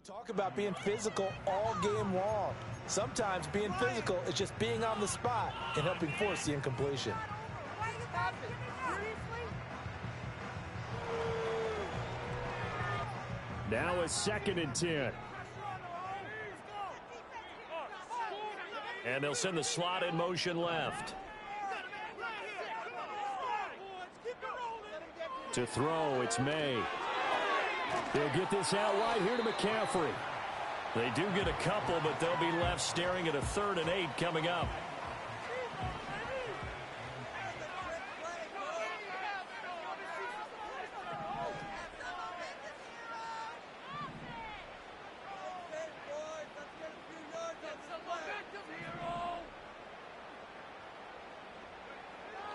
Talk about being physical all game long. Sometimes being physical is just being on the spot and helping force the incompletion. Now a 2nd and 10. And they'll send the slot in motion left. To throw, it's May. They'll get this out wide here to McCaffrey. They do get a couple, but they'll be left staring at a 3rd and 8 coming up.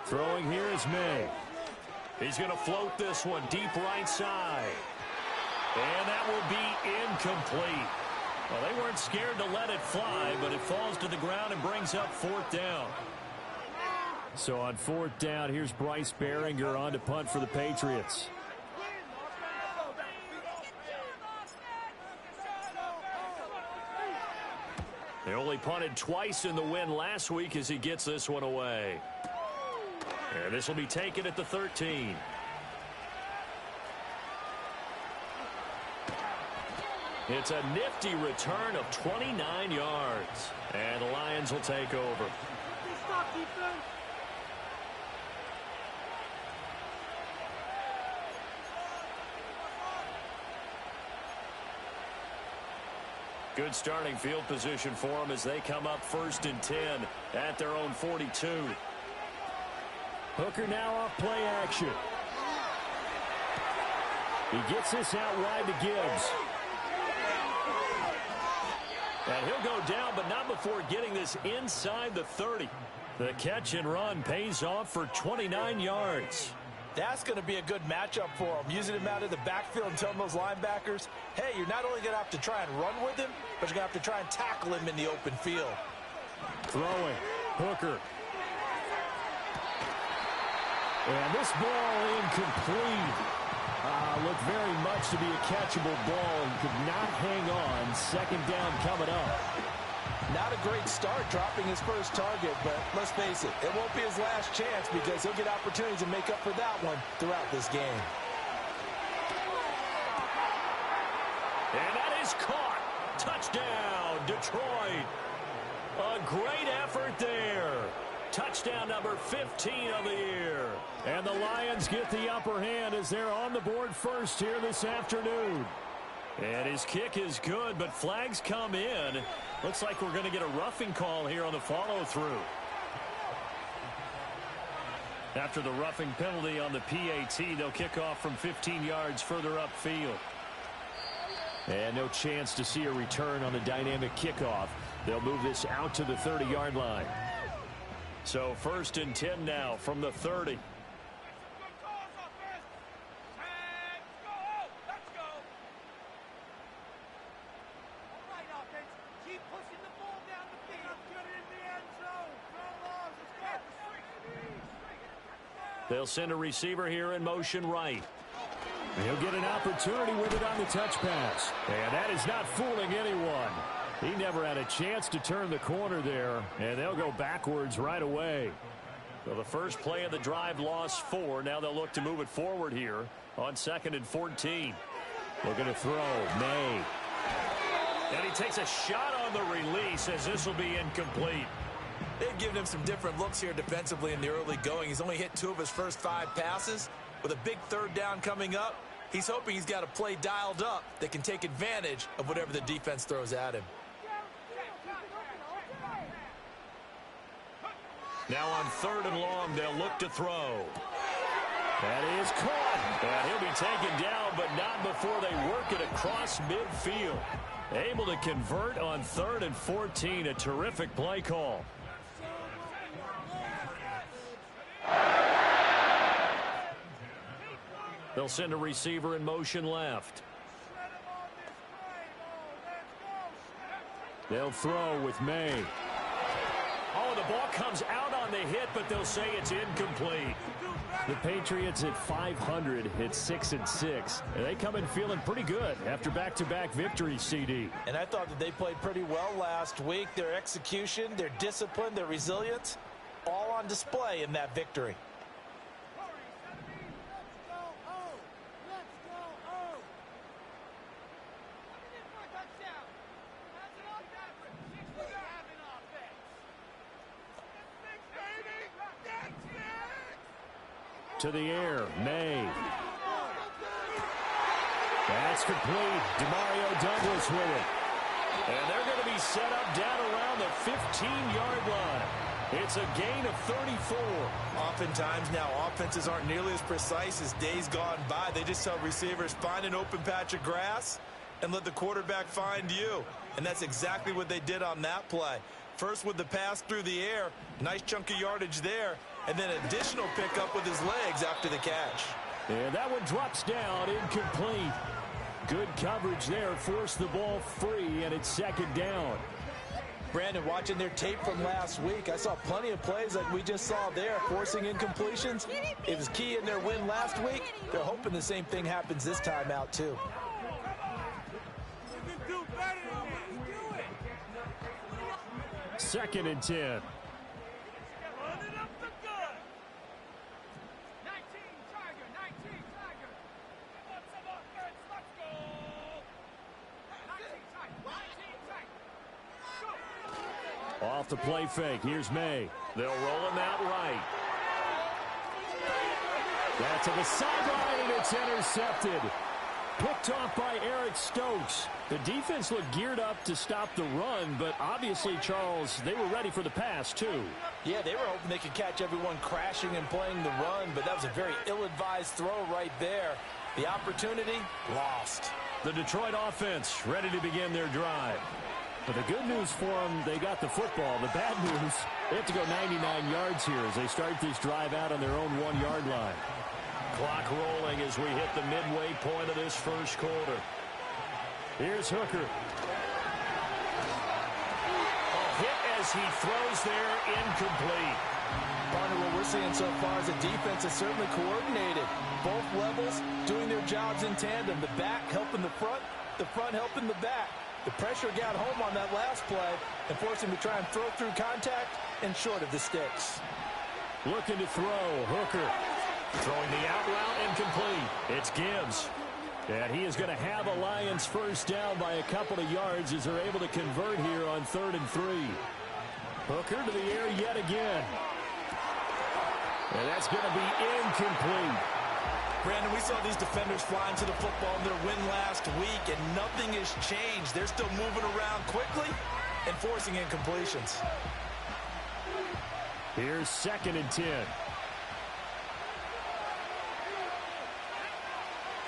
Throwing here is May. He's going to float this one deep right side. And that will be incomplete. Well, they weren't scared to let it fly, but it falls to the ground and brings up 4th down. So on 4th down, here's Bryce Baringer on to punt for the Patriots. They only punted twice in the win last week as he gets this one away. And this will be taken at the 13. It's a nifty return of 29 yards. And the Lions will take over. Good starting field position for them as they come up 1st and 10 at their own 42. Hooker now off play action. He gets this out wide to Gibbs. And he'll go down, but not before getting this inside the 30. The catch and run pays off for 29 yards. That's going to be a good matchup for him. Using him out of the backfield and telling those linebackers, hey, you're not only going to have to try and run with him, but you're going to have to try and tackle him in the open field. Throwing. Hooker. And this ball incomplete. Looked very much to be a catchable ball and could not hang on. 2nd down coming up. Not a great start dropping his first target, but let's face it, it won't be his last chance because he'll get opportunities to make up for that one throughout this game. And that is caught. Touchdown, Detroit. A great effort there. Touchdown number 15 of the year. And the Lions get the upper hand as they're on the board first here this afternoon. And his kick is good, but flags come in. Looks like we're going to get a roughing call here on the follow-through. After the roughing penalty on the PAT, they'll kick off from 15 yards further upfield. And no chance to see a return on the dynamic kickoff. They'll move this out to the 30-yard line. So 1st and 10 now from the 30. They'll send a receiver here in motion right. He'll get an opportunity with it on the touch pass. And that is not fooling anyone. He never had a chance to turn the corner there, and they'll go backwards right away. So the first play of the drive lost 4. Now they'll look to move it forward here on 2nd and 14. Looking to throw. May. And he takes a shot on the release as this will be incomplete. They've given him some different looks here defensively in the early going. He's only hit 2 of his first 5 passes. With a big 3rd down coming up, he's hoping he's got a play dialed up that can take advantage of whatever the defense throws at him. Now on 3rd and long, they'll look to throw. That is caught. And he'll be taken down, but not before they work it across midfield. Able to convert on 3rd and 14. A terrific play call. They'll send a receiver in motion left. They'll throw with May. Oh, throw. The ball comes out on the hit, but they'll say it's incomplete. The Patriots at 500 hit 6-6. And they come in feeling pretty good after back-to-back victories, CD. And I thought that they played pretty well last week. Their execution, their discipline, their resilience, all on display in that victory. To the air, May. That's complete. Demario Douglas with it. And they're going to be set up down around the 15-yard line. It's a gain of 34. Oftentimes now, offenses aren't nearly as precise as days gone by. They just tell receivers, find an open patch of grass and let the quarterback find you. And that's exactly what they did on that play. First with the pass through the air, nice chunk of yardage there, and then additional pickup with his legs after the catch. And that one drops down, incomplete. Good coverage there, forced the ball free, and it's second down. Brandon, watching their tape from last week, I saw plenty of plays like we just saw there, forcing incompletions. It was key in their win last week. They're hoping the same thing happens this time out, too. Second and 10. Off the play fake. Here's May. They'll roll him out right. That's to the sideline, and it's intercepted. Picked off by Eric Stokes. The defense looked geared up to stop the run, but obviously, Charles, they were ready for the pass, too. Yeah, they were hoping they could catch everyone crashing and playing the run, but that was a very ill-advised throw right there. The opportunity, lost. The Detroit offense ready to begin their drive. But the good news for them, they got the football. The bad news, they have to go 99 yards here as they start this drive out on their own 1-yard line. Clock rolling as we hit the midway point of this first quarter. Here's Hooker. A hit as he throws there, incomplete. Partner, what we're seeing so far is the defense is certainly coordinated. Both levels doing their jobs in tandem. The back helping the front helping the back. The pressure got home on that last play and forced him to try and throw through contact and short of the sticks. Looking to throw, Hooker. Throwing the out route, incomplete. It's Gibbs. And he is going to have a Lions first down by a couple of yards as they're able to convert here on 3rd and 3. Hooker to the air yet again. And that's going to be incomplete. Brandon, we saw these defenders flying to the football in their win last week, and nothing has changed. They're still moving around quickly and forcing incompletions. Here's 2nd and 10.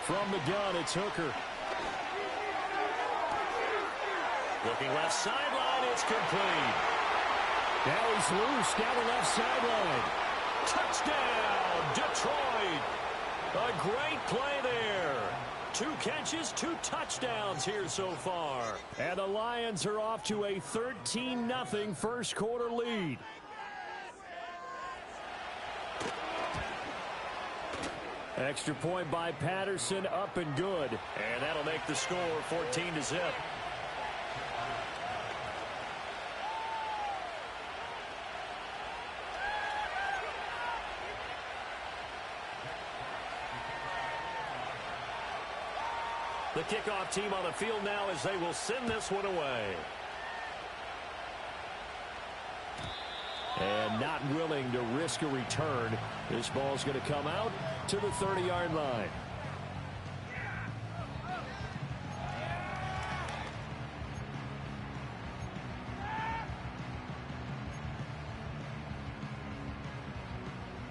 From the gun, it's Hooker. Looking left sideline, it's complete. Now he's loose down the left sideline. Touchdown, Detroit. A great play there. 2 catches, 2 touchdowns here so far. And the Lions are off to a 13-0 first quarter lead. Extra point by Patterson, up and good. And that'll make the score 14-0. The kickoff team on the field now as they will send this one away. And not willing to risk a return. This ball's going to come out to the 30-yard line.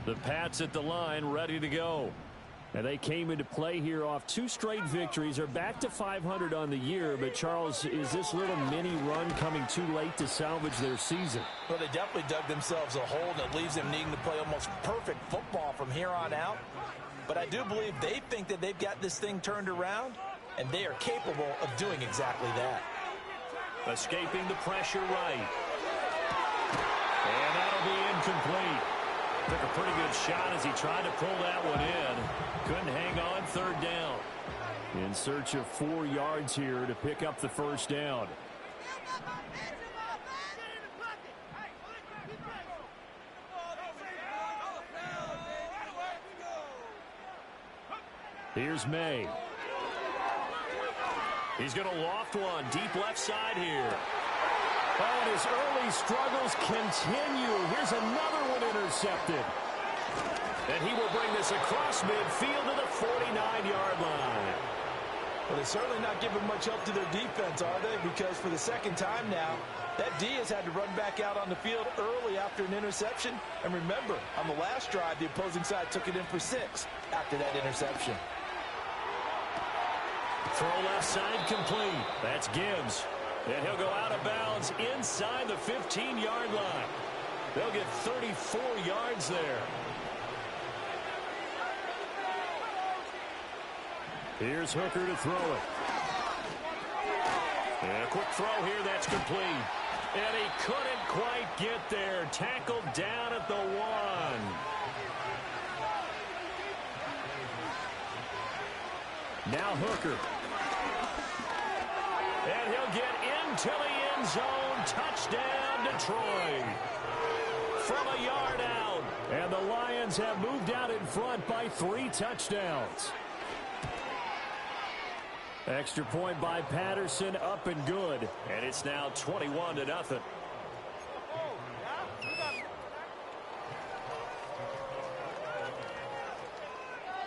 The Pats at the line, ready to go. And they came into play here off 2 straight victories. They're back to 500 on the year. But, Charles, is this little mini run coming too late to salvage their season? Well, they definitely dug themselves a hole that leaves them needing to play almost perfect football from here on out. But I do believe they think that they've got this thing turned around, and they are capable of doing exactly that. Escaping the pressure right. And that'll be incomplete. Took a pretty good shot as he tried to pull that one in. Couldn't hang on. Third down. In search of 4 yards here to pick up the first down. Here's May. He's going to loft one deep left side here. Oh, and his early struggles continue. Here's another one intercepted. And he will bring this across midfield to the 49-yard line. Well, they're certainly not giving much help to their defense, are they? Because for the second time now, that D has had to run back out on the field early after an interception. And remember, on the last drive, the opposing side took it in for 6 after that interception. Throw left side complete. That's Gibbs. And he'll go out of bounds inside the 15-yard line. They'll get 34 yards there. Here's Hooker to throw it. And a quick throw here, that's complete. And he couldn't quite get there. Tackled down at the 1. Now Hooker. And he'll get into the end zone. Touchdown, Detroit. From a yard out. And the Lions have moved out in front by 3 touchdowns. Extra point by Patterson, up and good. And it's now 21-0.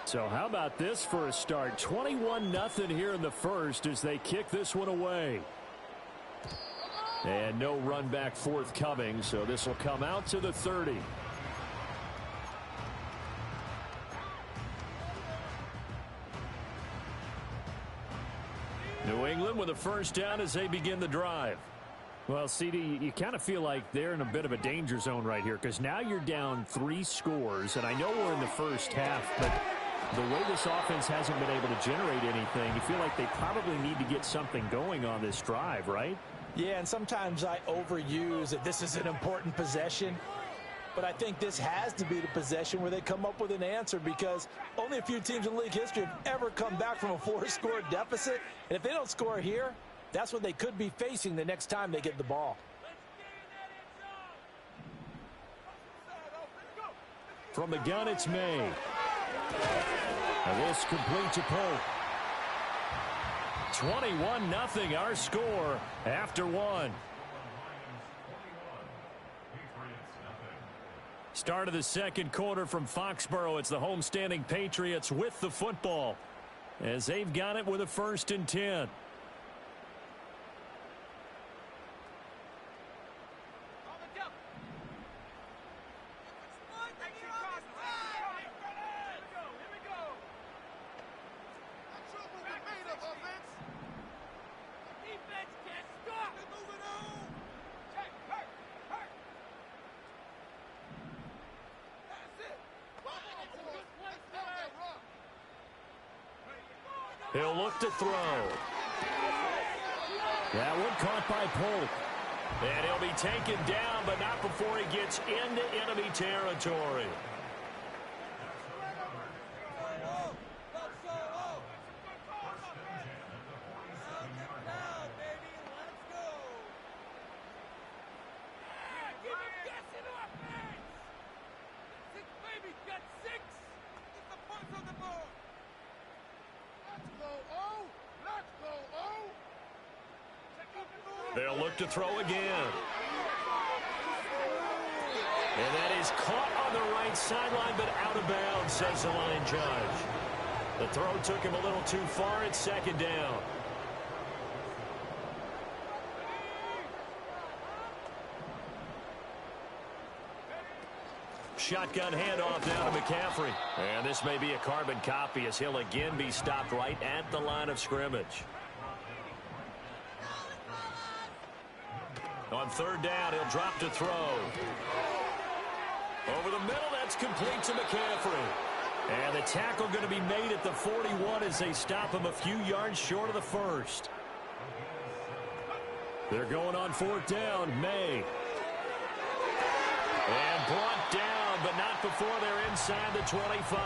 So how about this for a start? 21-0 here in the first as they kick this one away. And no run back forthcoming, so this will come out to the 30. New England with a first down as they begin the drive. Well, CD, you kind of feel like they're in a bit of a danger zone right here because now you're down 3 scores, and I know we're in the first half, but the way this offense hasn't been able to generate anything, you feel like they probably need to get something going on this drive, right? Yeah, and sometimes I overuse that this is an important possession. But I think this has to be the possession where they come up with an answer because only a few teams in league history have ever come back from a 4-score deficit. And if they don't score here, that's what they could be facing the next time they get the ball. From the gun, it's May. And this complete to Polk. 21-0 our score after 1. Start of the second quarter from Foxborough. It's the homestanding Patriots with the football as they've got it with a 1st and 10. He'll look to throw. That one caught by Polk. And he'll be taken down, but not before he gets into enemy territory. They'll look to throw again. And that is caught on the right sideline, but out of bounds, says the line judge. The throw took him a little too far. It's 2nd down. Shotgun handoff down to McCaffrey. And this may be a carbon copy as he'll again be stopped right at the line of scrimmage. On 3rd down, he'll drop to throw. Over the middle, that's complete to McCaffrey. And the tackle going to be made at the 41 as they stop him a few yards short of the 1st. They're going on 4th down. May. And brought down, but not before they're inside the 25.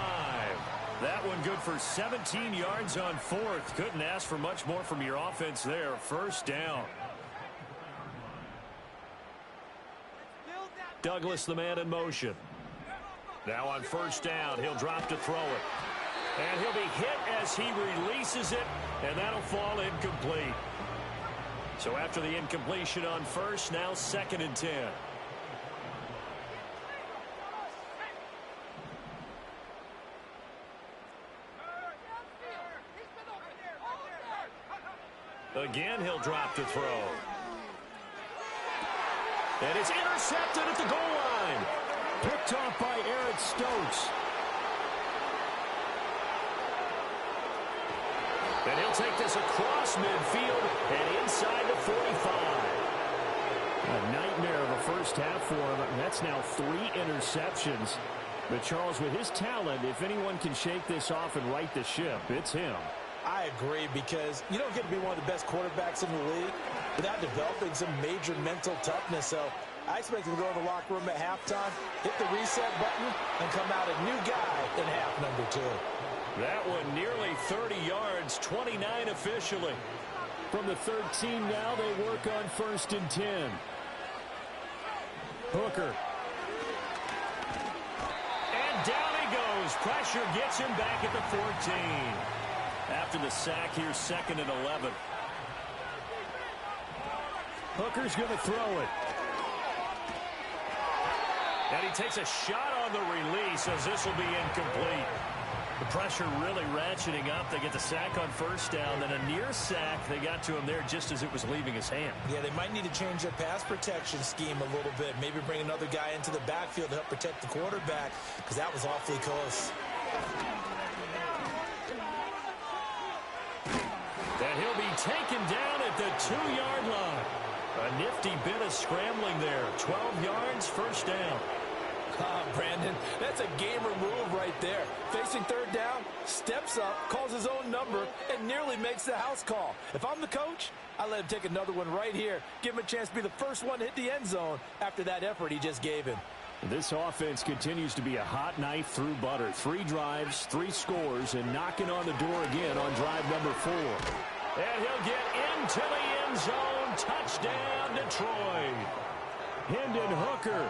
That one good for 17 yards on fourth. Couldn't ask for much more from your offense there. First down. Douglas, the man in motion. Now on first down, he'll drop to throw it. And he'll be hit as he releases it, and that'll fall incomplete. So after the incompletion on first, now 2nd and 10. Again, he'll drop to throw. And it's intercepted at the goal line. Picked off by Eric Stokes. And he'll take this across midfield and inside the 45. A nightmare of a first half for him. That's now 3 interceptions. But Charles, with his talent, if anyone can shake this off and right the ship, it's him. I agree, because you don't get to be one of the best quarterbacks in the league without developing some major mental toughness. So I expect him to go in the locker room at halftime, hit the reset button, and come out a new guy in half number 2. That one nearly 30 yards, 29 officially. From the 13 now, they work on 1st and 10. Hooker. And down he goes. Pressure gets him back at the 14. After the sack here, 2nd and 11. Hooker's going to throw it. And he takes a shot on the release as this will be incomplete. The pressure really ratcheting up. They get the sack on first down, then a near sack. They got to him there just as it was leaving his hand. Yeah, they might need to change their pass protection scheme a little bit. Maybe bring another guy into the backfield to help protect the quarterback, because that was awfully close. And he'll be taken down at the 2-yard line. A nifty bit of scrambling there. 12 yards, first down. Brandon, that's a gamer move right there. Facing third down, steps up, calls his own number, and nearly makes the house call. If I'm the coach, I let him take another one right here. Give him a chance to be the first one to hit the end zone after that effort he just gave him. This offense continues to be a hot knife through butter. 3 drives, 3 scores, and knocking on the door again on drive number 4. And he'll get into the end zone. Touchdown, Detroit. Hendon Hooker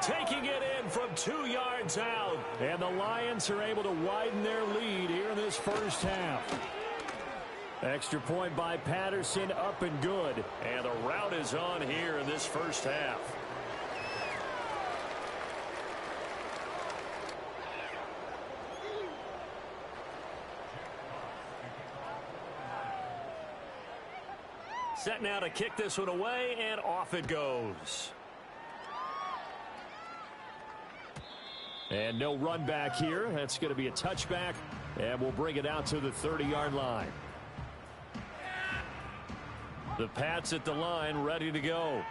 taking it in from 2 yards out. And the Lions are able to widen their lead here in this first half. Extra point by Patterson, up and good. And the route is on here in this first half. Set now to kick this one away, and off it goes. And no run back here. That's going to be a touchback, and we'll bring it out to the 30-yard line. The Pats at the line, ready to go.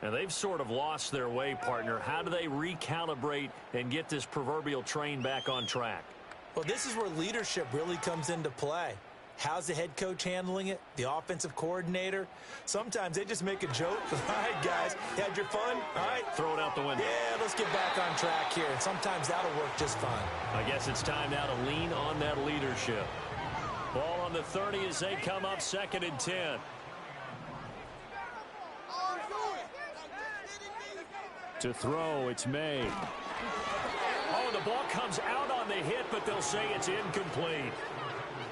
And they've sort of lost their way, partner. How do they recalibrate and get this proverbial train back on track? Well, this is where leadership really comes into play. How's the head coach handling it? The offensive coordinator? Sometimes they just make a joke. All right, guys, you had your fun? All right. Throw it out the window. Yeah, let's get back on track here. And sometimes that'll work just fine. I guess it's time now to lean on that leadership. Ball on the 30 as they come up, 2nd and 10. To throw, it's May. Oh, the ball comes out on the hit, but they'll say it's incomplete.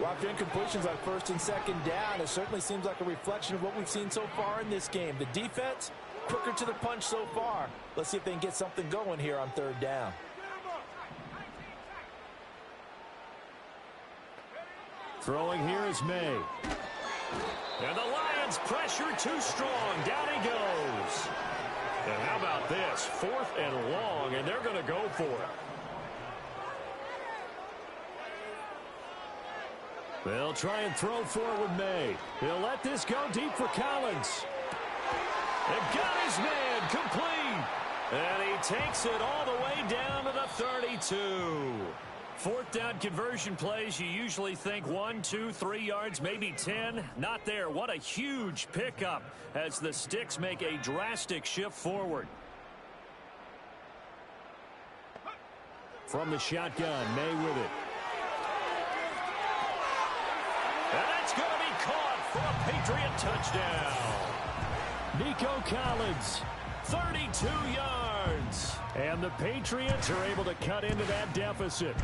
Well, after incompletions on 1st and 2nd down, it certainly seems like a reflection of what we've seen so far in this game. The defense, quicker to the punch so far. Let's see if they can get something going here on 3rd down. Throwing here is May. And the Lions pressure too strong. Down he goes. And how about this? 4th and long, and they're going to go for it. They'll try and throw forward May. He'll let this go deep for Collins. And got his man complete. And he takes it all the way down to the 32. 4th down conversion plays, you usually think 1, 2, 3 yards, maybe 10. Not there. What a huge pickup as the Sticks make a drastic shift forward. From the shotgun, May with it. And that's going to be caught for a Patriot touchdown. Nico Collins, 32 yards. And the Patriots are able to cut into that deficit.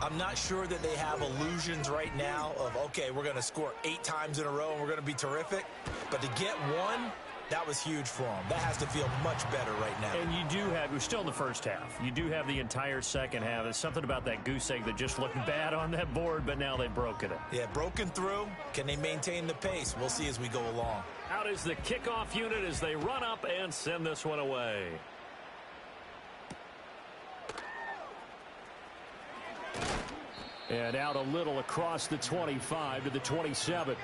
I'm not sure that they have illusions right now of, okay, we're going to score 8 times in a row and we're going to be terrific. But to get one, that was huge for them. That has to feel much better right now. And you do have, we're still in the first half. You do have the entire second half. There's something about that goose egg that just looked bad on that board, but now they've broken it. Yeah, broken through. Can they maintain the pace? We'll see as we go along. Out is the kickoff unit as they run up and send this one away. And out a little across the 25 to the 27.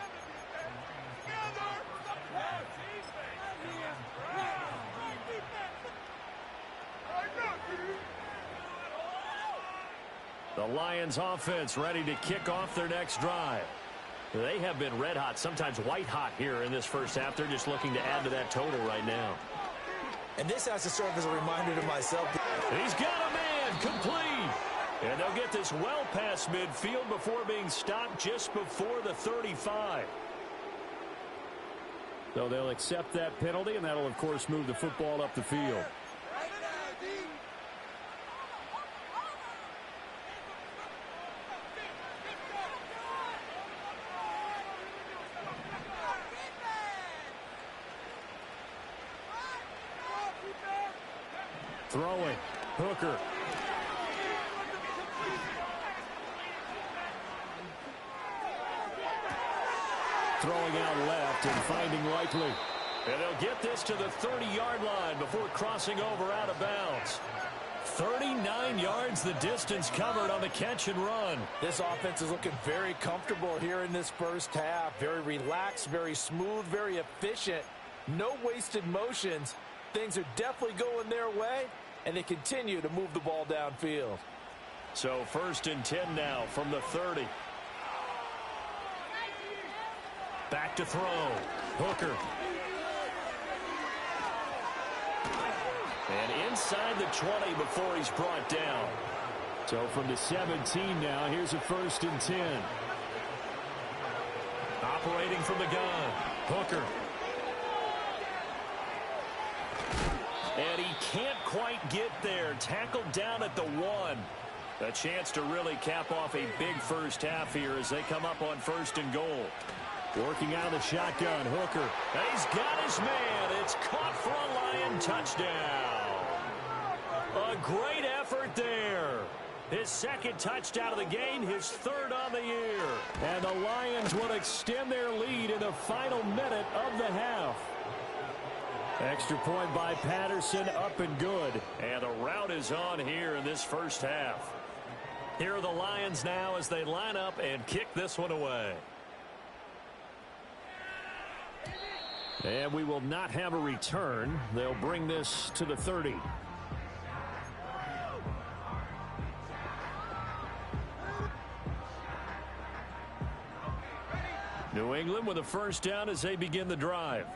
The Lions offense ready to kick off their next drive. They have been red hot, sometimes white hot here in this first half. They're just looking to add to that total right now. And this has to serve as a reminder to myself. He's got a man complete. And they'll get this well past midfield before being stopped just before the 35. So they'll accept that penalty, and that'll, of course, move the football up the field. Throwing. Hooker. Throwing out left and finding Likely. And they'll get this to the 30-yard line before crossing over out of bounds. 39 yards the distance covered on the catch and run. This offense is looking very comfortable here in this first half. Very relaxed, very smooth, very efficient. No wasted motions. Things are definitely going their way, and they continue to move the ball downfield. So 1st and 10 now from the 30. Back to throw. Hooker. And inside the 20 before he's brought down. So from the 17 now, here's a 1st and 10. Operating from the gun. Hooker. And he can't quite get there. Tackled down at the 1. A chance to really cap off a big first half here as they come up on 1st and goal. Working out of the shotgun, Hooker. And he's got his man. It's caught for a Lion touchdown. A great effort there. His 2nd touchdown of the game, his 3rd on the year. And the Lions will extend their lead in the final minute of the half. Extra point by Patterson, up and good. And the route is on here in this first half. Here are the Lions now as they line up and kick this one away. And we will not have a return. They'll bring this to the 30. New England with a 1st down as they begin the drive.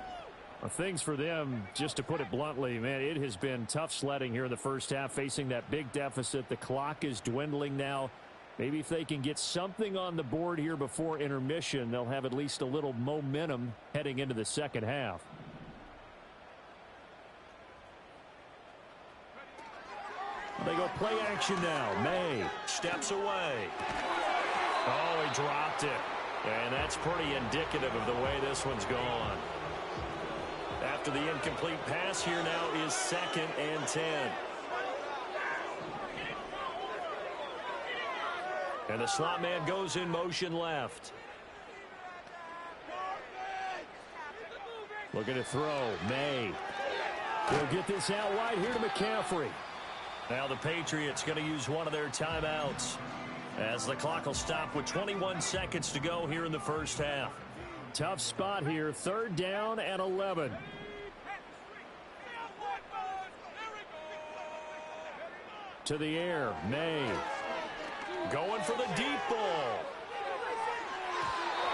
Well, things for them, just to put it bluntly, man, it has been tough sledding here in the first half, facing that big deficit. The clock is dwindling now. Maybe if they can get something on the board here before intermission, they'll have at least a little momentum heading into the second half. They go play action now. May steps away. Oh, he dropped it. And that's pretty indicative of the way this one's gone. After the incomplete pass, here now is 2nd and 10. And the slot man goes in motion left. Looking to throw. May. They'll get this out wide here to McCaffrey. Now the Patriots going to use one of their timeouts as the clock will stop with 21 seconds to go here in the first half. Tough spot here. 3rd down and 11. To the air. May. Going for the deep ball.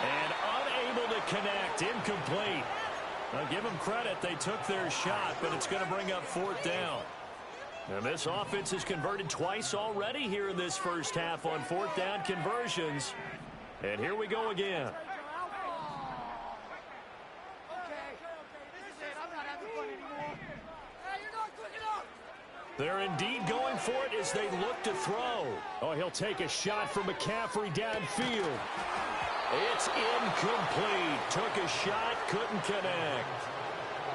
And unable to connect. Incomplete. I'll give them credit. They took their shot, but it's going to bring up 4th down. And this offense has converted twice already here in this first half on fourth down conversions. And here we go again. They're indeed going for it as they look to throw. Oh, he'll take a shot from McCaffrey downfield. It's incomplete. Took a shot, couldn't connect.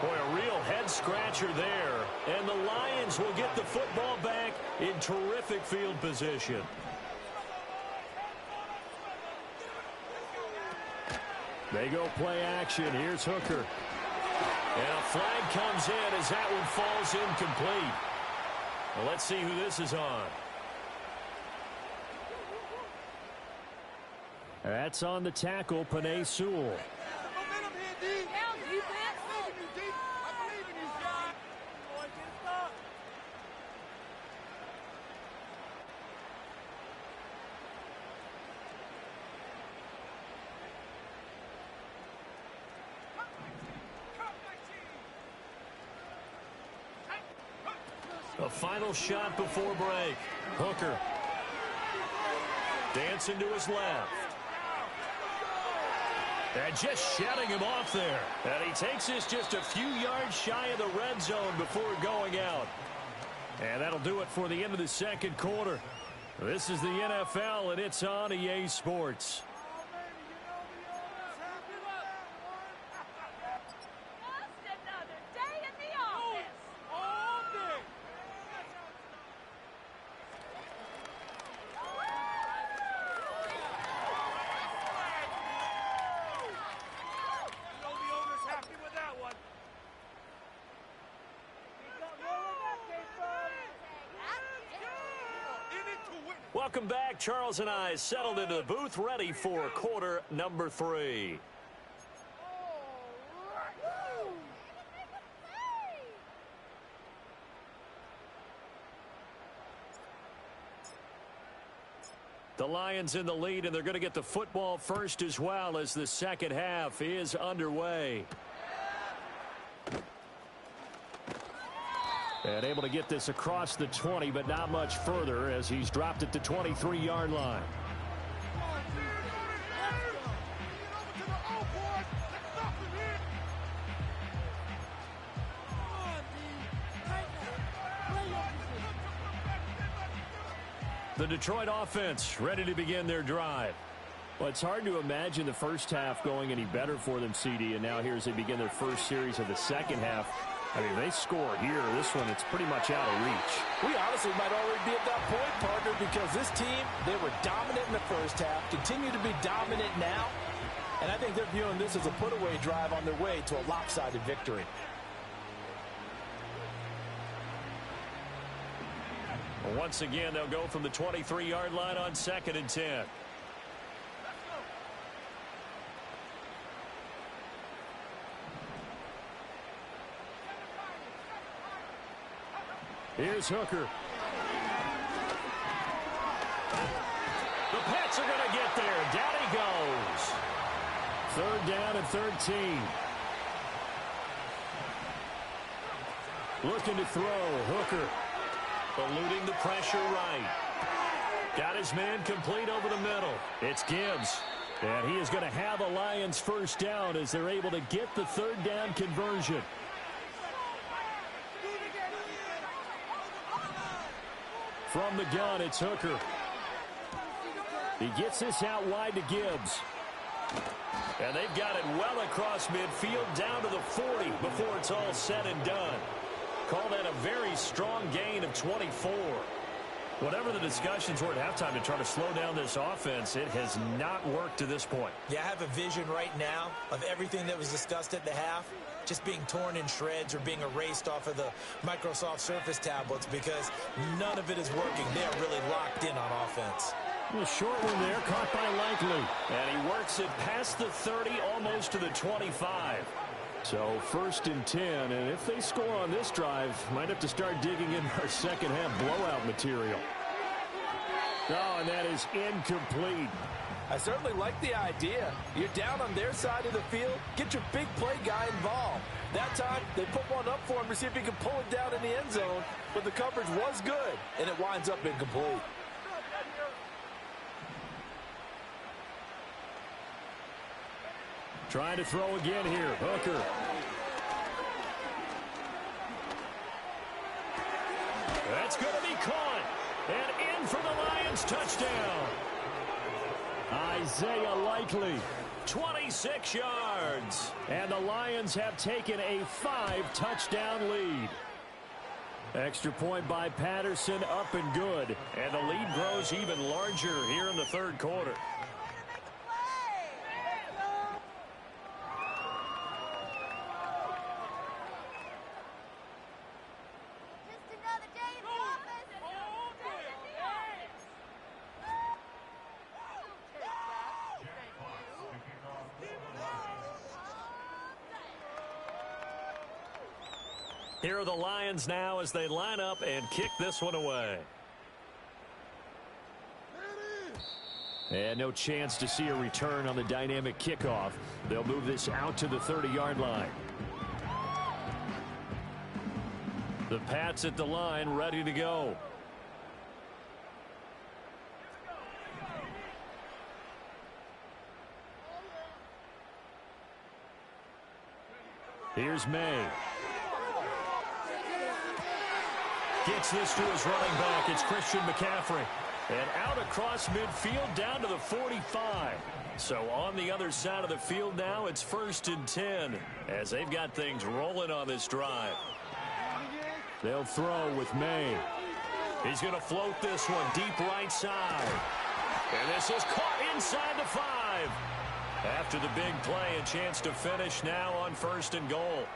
Boy, a real head-scratcher there. And the Lions will get the football back in terrific field position. They go play action. Here's Hooker. And a flag comes in as that one falls incomplete. Well, let's see who this is on. That's on the tackle, Penei Sewell. A final shot before break. Hooker. Dancing to his left. And just shutting him off there. And he takes this just a few yards shy of the red zone before going out. And that'll do it for the end of the second quarter. This is the NFL, and it's on EA Sports. Welcome back. Charles and I settled into the booth, ready for quarter number 3. The Lions in the lead, and they're going to get the football first as well as the second half is underway. And able to get this across the 20, but not much further as he's dropped it to 23-yard line. The Detroit offense ready to begin their drive. Well, it's hard to imagine the first half going any better for them, CD, and now here as they begin their first series of the second half. I mean, they score here. This one, it's pretty much out of reach. We honestly might already be at that point, partner, because this team, they were dominant in the first half, continue to be dominant now, and I think they're viewing this as a put-away drive on their way to a lopsided victory. Well, once again, they'll go from the 23-yard line on 2nd and 10. Here's Hooker. The Pats are going to get there. Down he goes. 3rd down and 13. Looking to throw. Hooker eluding the pressure right. Got his man complete over the middle. It's Gibbs. And he is going to have a Lions first down as they're able to get the 3rd down conversion. From the gun, it's Hooker. He gets this out wide to Gibbs. And they've got it well across midfield down to the 40 before it's all said and done. Call that a very strong gain of 24. Whatever the discussions were at halftime to try to slow down this offense, it has not worked to this point. Yeah, I have a vision right now of everything that was discussed at the half just being torn in shreds or being erased off of the Microsoft Surface tablets because none of it is working. They are really locked in on offense. A short one there, caught by Likely. And he works it past the 30, almost to the 25. So 1st and 10, and if they score on this drive, might have to start digging in our second half blowout material. Oh, and that is incomplete. I certainly like the idea. You're down on their side of the field. Get your big play guy involved. That time, they put one up for him to see if he can pull it down in the end zone, but the coverage was good, and it winds up incomplete. Trying to throw again here. Hooker. That's going to be caught. And in for the Lions touchdown. Isaiah Likely. 26 yards. And the Lions have taken a 5-touchdown lead. Extra point by Patterson, up and good. And the lead grows even larger here in the third quarter. Here are the Lions now as they line up and kick this one away. And no chance to see a return on the dynamic kickoff. They'll move this out to the 30-yard line. The Pats at the line, ready to go. Here's May. Gets this to his running back. It's Christian McCaffrey. And out across midfield down to the 45. So on the other side of the field now, it's 1st and 10 as they've got things rolling on this drive. They'll throw with May. He's going to float this one deep right side. And this is caught inside the 5. After the big play, a chance to finish now on 1st and goal.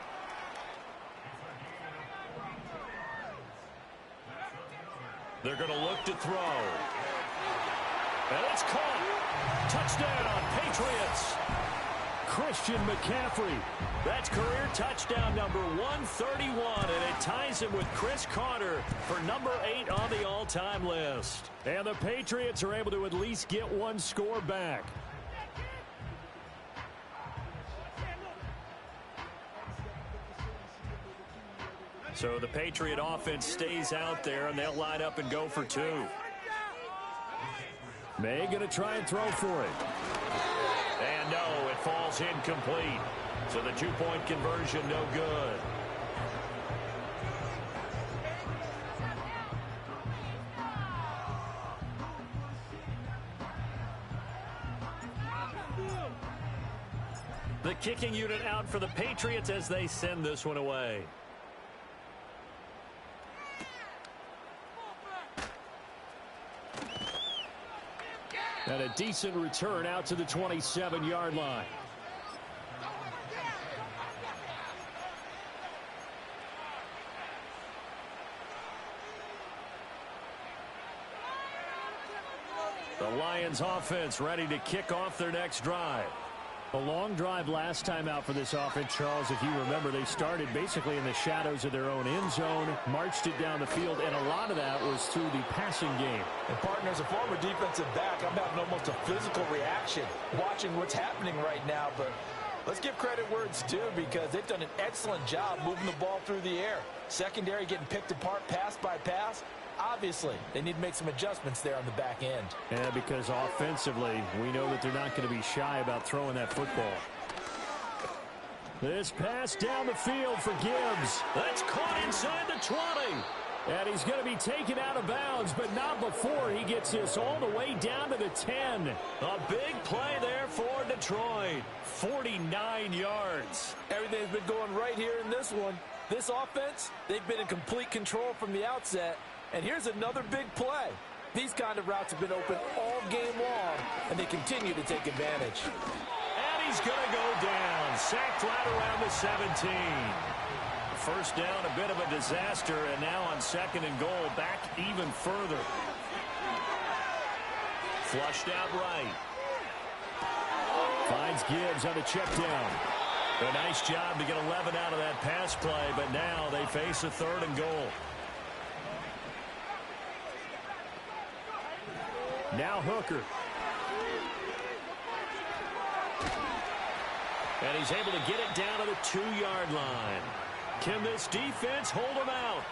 They're going to look to throw. And it's caught. Touchdown, Patriots. Christian McCaffrey. That's career touchdown number 131, and it ties him with Chris Carter for number 8 on the all-time list. And the Patriots are able to at least get one score back. So the Patriot offense stays out there, and they'll line up and go for 2. May going to try and throw for it. And no, it falls incomplete. So the 2-point conversion no good. The kicking unit out for the Patriots as they send this one away. And a decent return out to the 27-yard line. The Lions offense ready to kick off their next drive. A long drive last time out for this offense, Charles. If you remember, they started basically in the shadows of their own end zone, marched it down the field, and a lot of that was through the passing game. And, partner, as a former defensive back, I'm having almost a physical reaction watching what's happening right now. But let's give credit where it's due because they've done an excellent job moving the ball through the air. Secondary getting picked apart pass by pass. Obviously, they need to make some adjustments there on the back end. Yeah, because offensively, we know that they're not going to be shy about throwing that football. This pass down the field for Gibbs. That's caught inside the 20. And he's going to be taken out of bounds, but not before he gets this all the way down to the 10. A big play there for Detroit. 49 yards. Everything's been going right here in this one. This offense, they've been in complete control from the outset. And here's another big play. These kind of routes have been open all game long, and they continue to take advantage. And he's going to go down. Sacked right around the 17. First down, a bit of a disaster, and now on 2nd and goal, back even further. Flushed out right. Finds Gibbs on the check down. A nice job to get 11 out of that pass play, but now they face a 3rd and goal. Now Hooker. And he's able to get it down to the 2-yard line. Can this defense hold him out?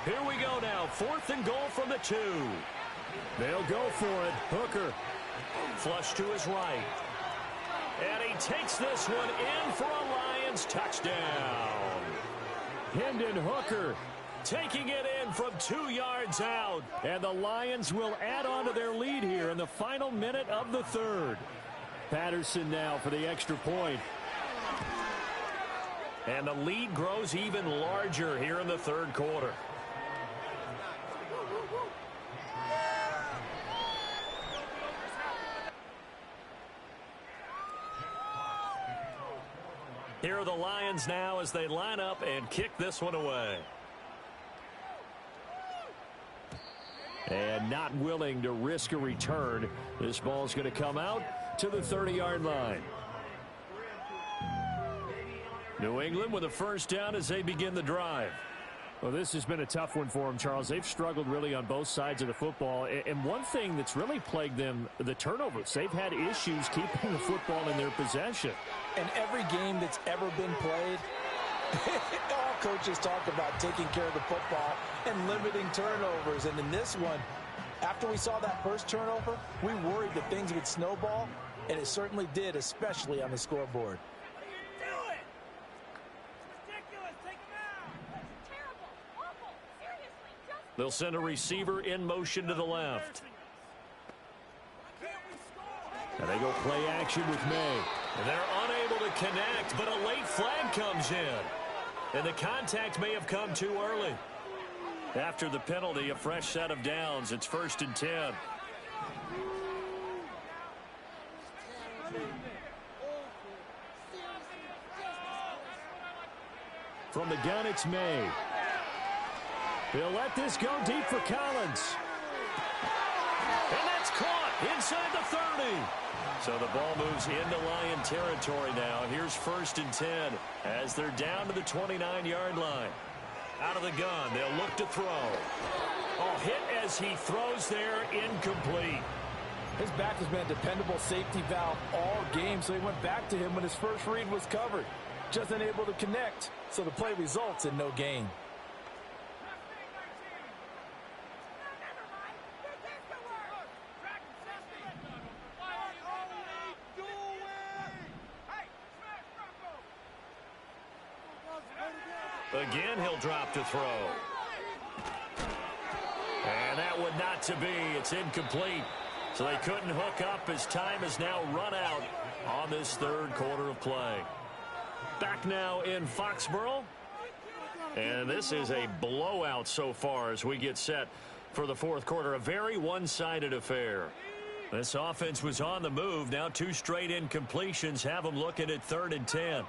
Here we go now. 4th and goal from the 2. They'll go for it. Hooker. Flush to his right. And he takes this one in for a Lions touchdown. Hendon Hooker taking it in from 2 yards out. And the Lions will add on to their lead here in the final minute of the 3rd. Patterson now for the extra point. And the lead grows even larger here in the 3rd quarter. Here are the Lions now as they line up and kick this one away. And not willing to risk a return. This ball's going to come out to the 30-yard line. New England with a first down as they begin the drive. Well, this has been a tough one for them, Charles. They've struggled really on both sides of the football. And one thing that's really plagued them, the turnovers. They've had issues keeping the football in their possession. And every game that's ever been played, all coaches talk about taking care of the football and limiting turnovers. And in this one, after we saw that first turnover, we worried that things would snowball, and it certainly did, especially on the scoreboard. They'll send a receiver in motion to the left. And they go play action with May. And they're unable to connect, but a late flag comes in. And the contact may have come too early. After the penalty, a fresh set of downs. It's 1st and 10. From the gun, it's May. He'll let this go deep for Collins. And that's caught inside the 30. So the ball moves into Lion territory now. Here's 1st and 10 as they're down to the 29-yard line. Out of the gun, they'll look to throw. Oh, hit as he throws there, incomplete. His back has been a dependable safety valve all game, so he went back to him when his first read was covered. Just unable to connect, so the play results in no gain. Again, he'll drop to throw. And that one not to be. It's incomplete. So they couldn't hook up as time has now run out on this 3rd quarter of play. Back now in Foxborough. And this is a blowout so far as we get set for the 4th quarter. A very one-sided affair. This offense was on the move. Now 2 straight incompletions have them looking at 3rd and 10.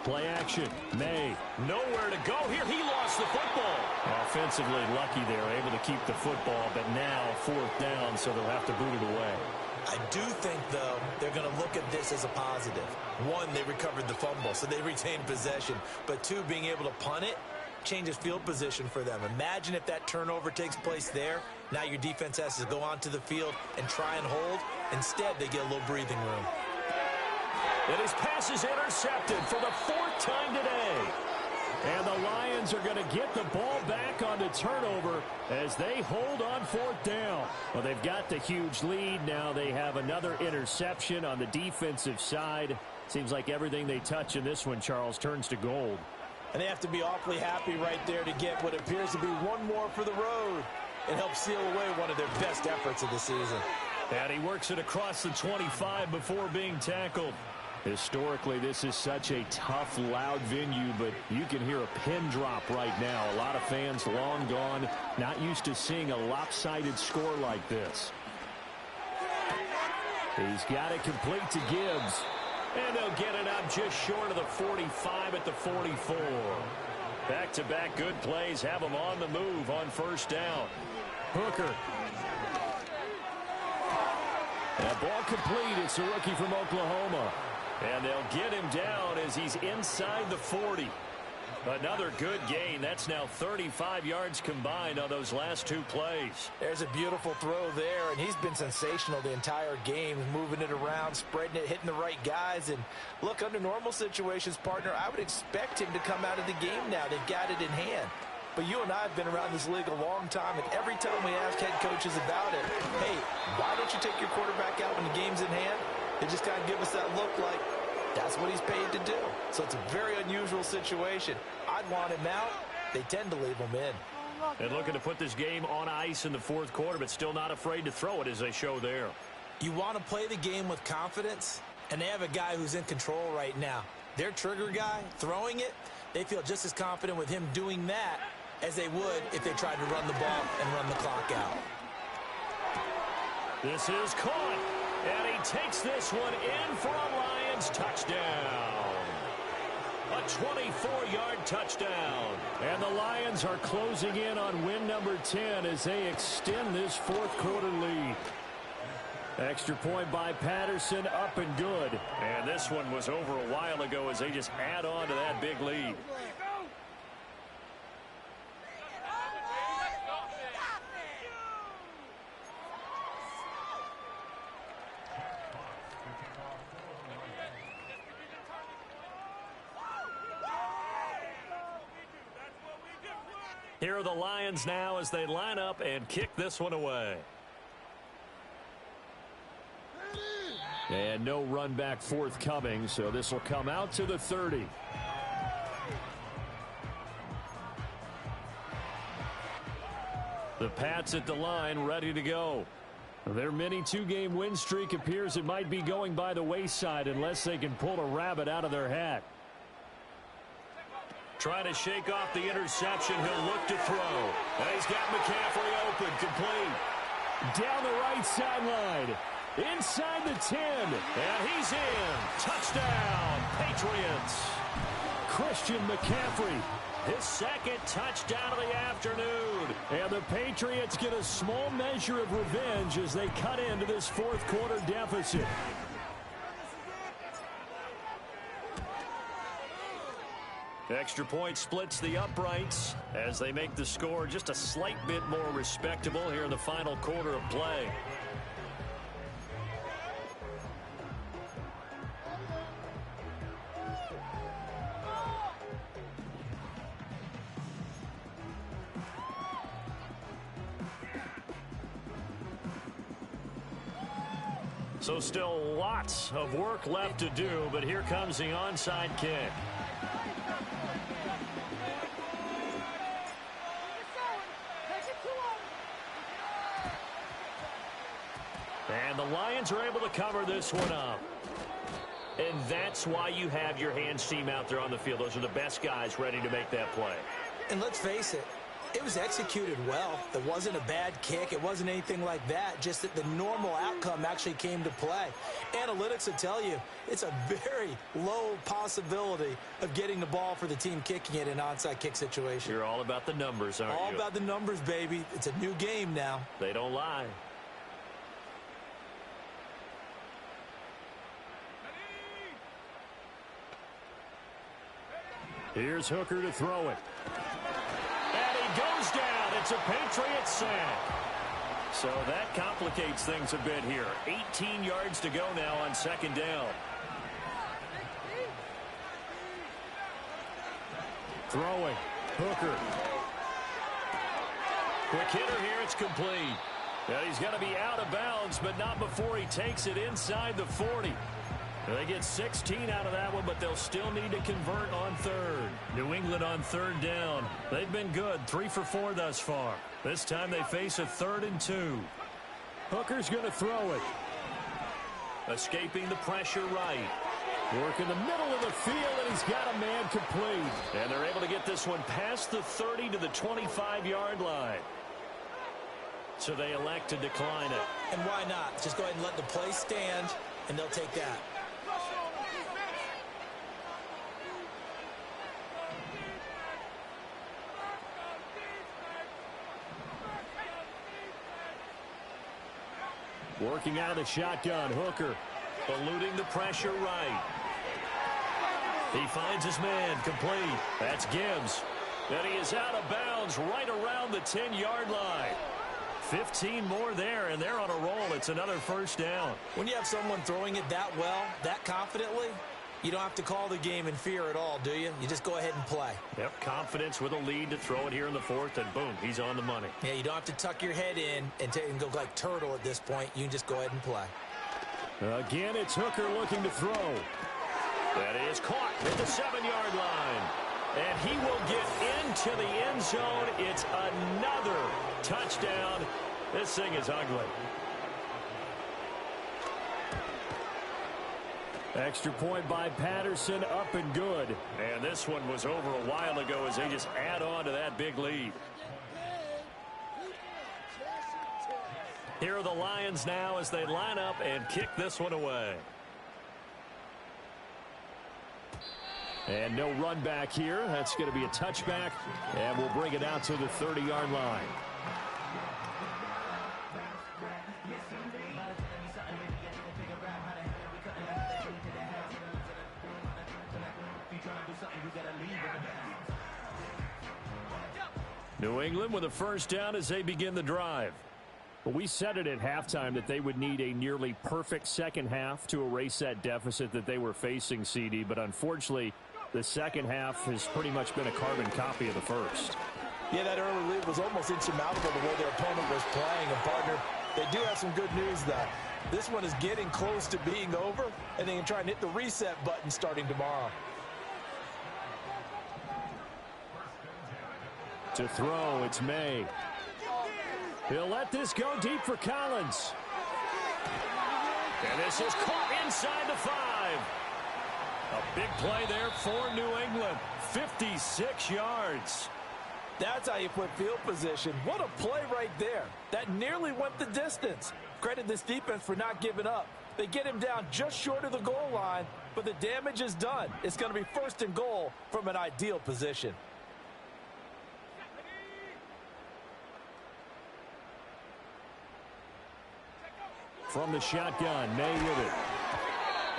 Play action. May. Nowhere to go here. He lost the football. Offensively lucky they're able to keep the football, but now 4th down, so they'll have to boot it away. I do think, though, they're going to look at this as a positive. 1, they recovered the fumble, so they retained possession. But 2, being able to punt it changes field position for them. Imagine if that turnover takes place there. Now your defense has to go onto the field and try and hold. Instead, they get a little breathing room. And his pass is intercepted for the 4th time today. And the Lions are going to get the ball back on the turnover as they hold on 4th down. Well, they've got the huge lead. Now they have another interception on the defensive side. Seems like everything they touch in this one, Charles, turns to gold. And they have to be awfully happy right there to get what appears to be one more for the road and help seal away one of their best efforts of the season. And he works it across the 25 before being tackled. Historically, this is such a tough, loud venue, but you can hear a pin drop right now. A lot of fans long gone, not used to seeing a lopsided score like this. He's got it complete to Gibbs. And they'll get it up just short of the 45 at the 44. Back-to-back good plays have them on the move on 1st down. Hooker. That ball complete. It's a rookie from Oklahoma. And they'll get him down as he's inside the 40. Another good gain. That's now 35 yards combined on those last two plays. There's a beautiful throw there, and he's been sensational the entire game, moving it around, spreading it, hitting the right guys. And look, under normal situations, partner, I would expect him to come out of the game now. They've got it in hand. But you and I have been around this league a long time, and every time we ask head coaches about it, hey, why don't you take your quarterback out when the game's in hand? They just kind of give us that look like, that's what he's paid to do. So it's a very unusual situation. I'd want him out. They tend to leave him in. And looking to put this game on ice in the fourth quarter, but still not afraid to throw it as they show there. You want to play the game with confidence, and they have a guy who's in control right now. Their trigger guy, throwing it, they feel just as confident with him doing that as they would if they tried to run the ball and run the clock out. This is caught, and he takes this one in for a Lions touchdown. A 24-yard touchdown. And the Lions are closing in on win number 10 as they extend this fourth quarter lead. Extra point by Patterson, up and good. And this one was over a while ago as they just add on to that big lead. Here are the Lions now as they line up and kick this one away. And no run back forthcoming, so this will come out to the 30. The Pats at the line, ready to go. Their mini two-game win streak appears it might be going by the wayside unless they can pull a rabbit out of their hat. Trying to shake off the interception. He'll look to throw. And he's got McCaffrey open, complete. Down the right sideline. Inside the 10. And he's in. Touchdown, Patriots. Christian McCaffrey. His second touchdown of the afternoon. And the Patriots get a small measure of revenge as they cut into this fourth quarter deficit. Extra point splits the uprights as they make the score just a slight bit more respectable here in the final quarter of play. So still lots of work left to do, but here comes the onside kick. And the Lions are able to cover this one up. And that's why you have your hands team out there on the field. Those are the best guys ready to make that play. And let's face it, it was executed well. It wasn't a bad kick. It wasn't anything like that. Just that the normal outcome actually came to play. Analytics will tell you it's a very low possibility of getting the ball for the team kicking it in an onside kick situation. You're all about the numbers, aren't you? All about the numbers, baby. It's a new game now. They don't lie. Here's Hooker to throw it. And he goes down. It's a Patriots sack. So that complicates things a bit here. 18 yards to go now on second down. Throwing. Hooker. Quick hitter here. It's complete. And he's going to be out of bounds, but not before he takes it inside the 40. They get 16 out of that one, but they'll still need to convert on third. New England on third down. They've been good, 3 for 4 thus far. This time they face a 3rd and 2. Hooker's going to throw it. Escaping the pressure right. Work in the middle of the field, and he's got a man complete. And they're able to get this one past the 30 to the 25-yard line. So they elect to decline it. And why not? Just go ahead and let the play stand, and they'll take that. Working out of the shotgun, Hooker eluding the pressure right. He finds his man, complete. That's Gibbs. And he is out of bounds right around the 10-yard line. 15 more there, and they're on a roll. It's another first down. When you have someone throwing it that well, that confidently, you don't have to call the game in fear at all, do you? You just go ahead and play. Yep, confidence with a lead to throw it here in the fourth, and boom, he's on the money. Yeah, you don't have to tuck your head in and go like turtle at this point. You can just go ahead and play. Again, it's Hooker looking to throw. That is caught at the 7-yard line. And he will get into the end zone. It's another touchdown. This thing is ugly. Extra point by Patterson, up and good. And this one was over a while ago as they just add on to that big lead. Here are the Lions now as they line up and kick this one away. And no run back here. That's going to be a touchback, and we'll bring it out to the 30-yard line. New England with a first down as they begin the drive. But we said it at halftime that they would need a nearly perfect second half to erase that deficit that they were facing, CD. But unfortunately, the second half has pretty much been a carbon copy of the first. Yeah, that early lead was almost insurmountable the way their opponent was playing. And, partner, they do have some good news, though. This one is getting close to being over, and they can try and hit the reset button starting tomorrow. To throw, it's May. He'll let this go deep for Collins. And this is caught inside the 5. A big play there for New England. 56 yards. That's how you put field position. What a play right there. That nearly went the distance. Credit this defense for not giving up. They get him down just short of the goal line, but the damage is done. It's going to be first and goal from an ideal position. From the shotgun, May with it.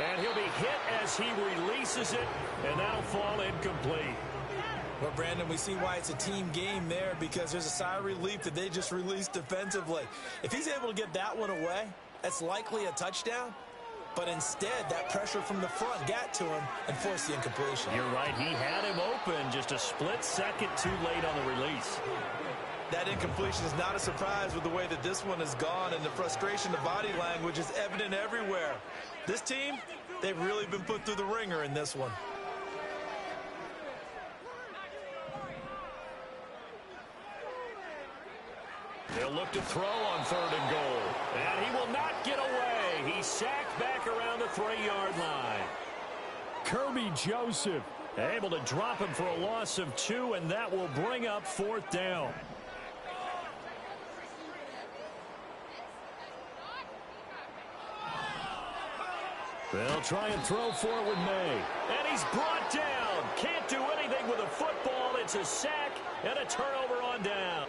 And he'll be hit as he releases it, and that'll fall incomplete. Well, Brandon, we see why it's a team game there, because there's a sigh of relief that they just released defensively. If he's able to get that one away, that's likely a touchdown. But instead, that pressure from the front got to him and forced the incompletion. You're right. He had him open just a split second too late on the release. That incompletion is not a surprise with the way that this one has gone, and the frustration, the body language is evident everywhere. This team, they've really been put through the ringer in this one. They'll look to throw on 3rd and goal. And he will not get away. He's sacked back around the 3-yard line. Kirby Joseph able to drop him for a loss of 2, and that will bring up 4th down. They'll try and throw for it with May. And he's brought down. Can't do anything with a football. It's a sack and a turnover on down.